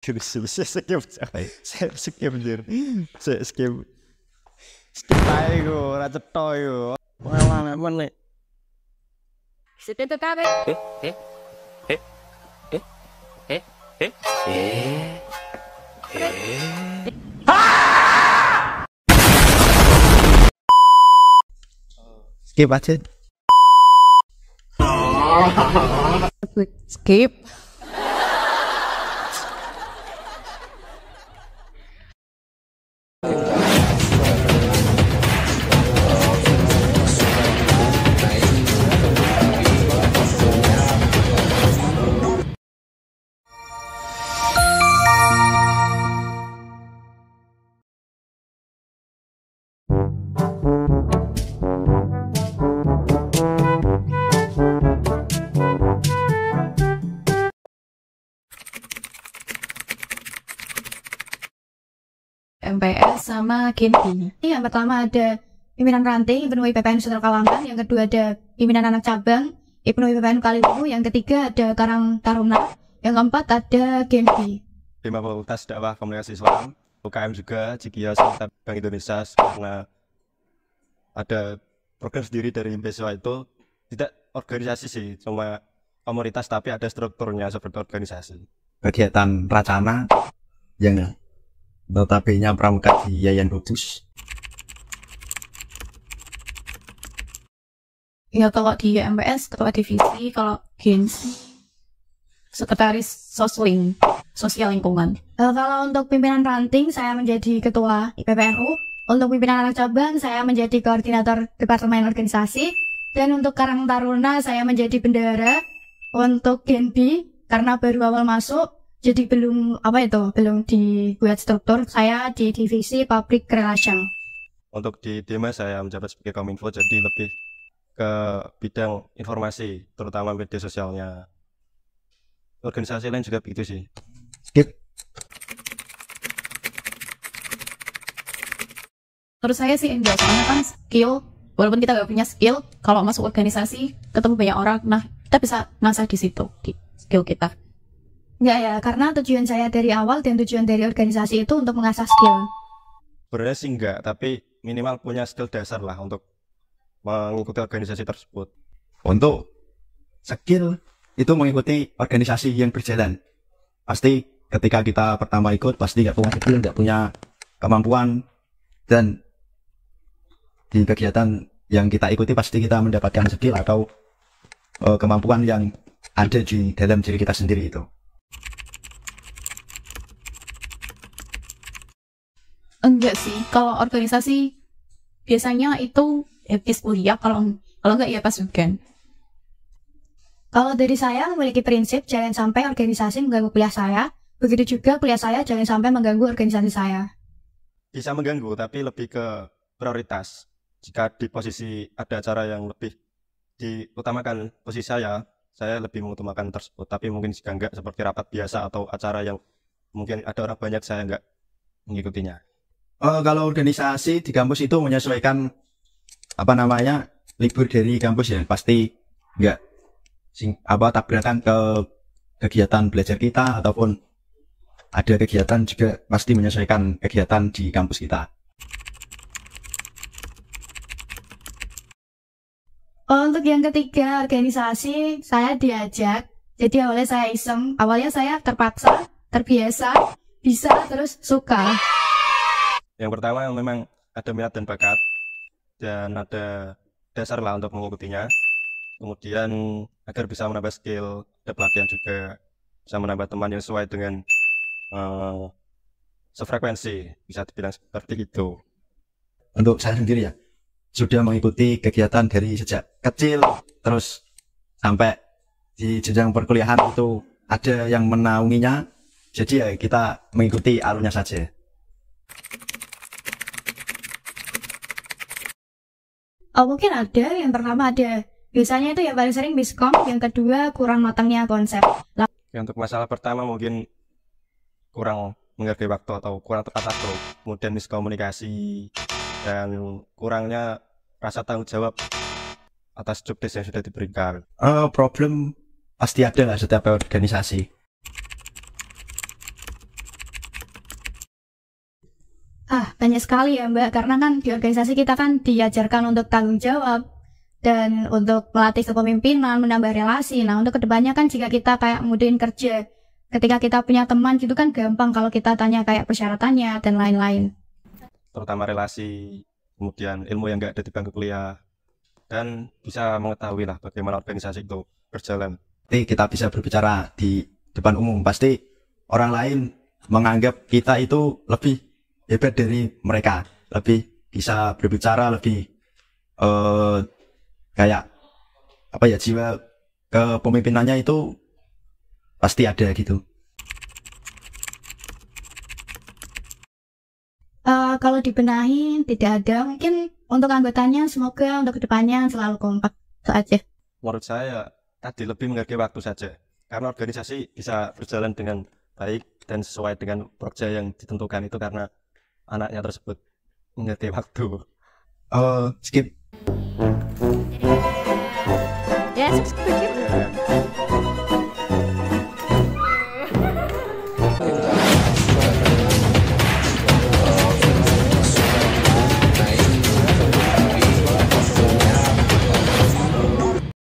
Skip anjir. Skip. Skip ae go, ora cetha yo. Malah men lek. C'était total. Skip aja. Skip. MPS sama Genpi. Yang pertama ada pimpinan ranting IPNUI PPN Sentral Kawangan, yang kedua ada pimpinan anak cabang IPNUI PPN Kaliwungu, yang ketiga ada Karang Taruna, yang keempat ada Genpi. Bima Fakultas Dakwah Komunikasi Islam, UKM juga, Cikia serta Bank Indonesia, karena ada program sendiri dari beasiswa itu tidak organisasi sih, cuma komunitas tapi ada strukturnya seperti organisasi. Kegiatan Racana yang notabene pramuka di Yayan Lubus. Ya kalau di MPS ketua divisi, kalau Genpi sekretaris sosling, sosial lingkungan. Kalau untuk pimpinan ranting saya menjadi ketua IPPNU, untuk pimpinan anak cabang saya menjadi koordinator departemen organisasi, dan untuk Karang Taruna saya menjadi bendahara. Untuk Genpi karena baru awal masuk, jadi belum dibuat struktur, saya di divisi public relation. Untuk di Dema saya menjabat sebagai Kominfo, jadi lebih ke bidang informasi, terutama media sosialnya. Organisasi lain juga begitu sih. Skip. Menurut saya sih enggak, soalnya kan skill, walaupun kita nggak punya skill, kalau masuk organisasi ketemu banyak orang, nah kita bisa ngasah di situ, di skill kita. Enggak ya, karena tujuan saya dari awal dan tujuan dari organisasi itu untuk mengasah skill. Sebenarnya sih enggak, tapi minimal punya skill dasar lah untuk mengikuti organisasi tersebut. Untuk skill itu mengikuti organisasi yang berjalan. Pasti ketika kita pertama ikut pasti nggak punya skill, nggak punya kemampuan, dan di kegiatan yang kita ikuti pasti kita mendapatkan skill atau kemampuan yang ada di dalam diri kita sendiri itu. Enggak sih, kalau organisasi biasanya itu habis kuliah, kalau enggak ya pas weekend. Kalau dari saya memiliki prinsip jangan sampai organisasi mengganggu kuliah saya, begitu juga kuliah saya jangan sampai mengganggu organisasi saya. Bisa mengganggu, tapi lebih ke prioritas. Jika di posisi ada acara yang lebih diutamakan posisi saya lebih mengutamakan tersebut. Tapi mungkin jika enggak, seperti rapat biasa atau acara yang mungkin ada orang banyak, saya enggak mengikutinya. Kalau organisasi di kampus itu menyesuaikan libur dari kampus ya, pasti enggak tabrakan ke kegiatan belajar kita, ataupun ada kegiatan juga pasti menyesuaikan kegiatan di kampus kita. Untuk yang ketiga, organisasi, saya diajak. Jadi awalnya saya iseng, awalnya saya terpaksa, terbiasa, bisa, terus suka. Yang pertama memang ada minat dan bakat, dan ada dasar lah untuk mengikutinya. Kemudian agar bisa menambah skill, ada pelatihan juga, bisa menambah teman yang sesuai dengan sefrekuensi, bisa dibilang seperti itu. Untuk saya sendiri ya, sudah mengikuti kegiatan dari sejak kecil, terus sampai di jenjang perkuliahan itu ada yang menaunginya, jadi ya kita mengikuti alurnya saja. Mungkin ada, yang pertama ada, biasanya itu yang paling sering miskom, yang kedua kurang matangnya konsep. Ya, untuk masalah pertama mungkin kurang menghargai waktu atau kurang tepat waktu, kemudian miskomunikasi, dan kurangnya rasa tanggung jawab atas job desk yang sudah diberikan. Problem pasti ada lah setiap organisasi. banyak sekali ya Mbak, karena kan di organisasi kita kan diajarkan untuk tanggung jawab dan untuk melatih kepemimpinan, menambah relasi. Nah untuk kedepannya kan jika kita kayak mudahin kerja, ketika kita punya teman gitu kan gampang kalau kita tanya kayak persyaratannya dan lain-lain. Terutama relasi, kemudian ilmu yang nggak ada di bangku kuliah, dan bisa mengetahui lah bagaimana organisasi itu berjalan. Nanti kita bisa berbicara di depan umum, pasti orang lain menganggap kita itu lebih hebat dari mereka, lebih bisa berbicara, lebih kayak apa ya, jiwa kepemimpinannya itu pasti ada gitu. Kalau dibenahin tidak ada, mungkin untuk anggotanya semoga untuk kedepannya selalu kompak. Itu aja. Menurut saya tadi lebih menghargai waktu saja, karena organisasi bisa berjalan dengan baik dan sesuai dengan proyek yang ditentukan itu karena anaknya tersebut menghargai waktu. Skip. Ya, skip.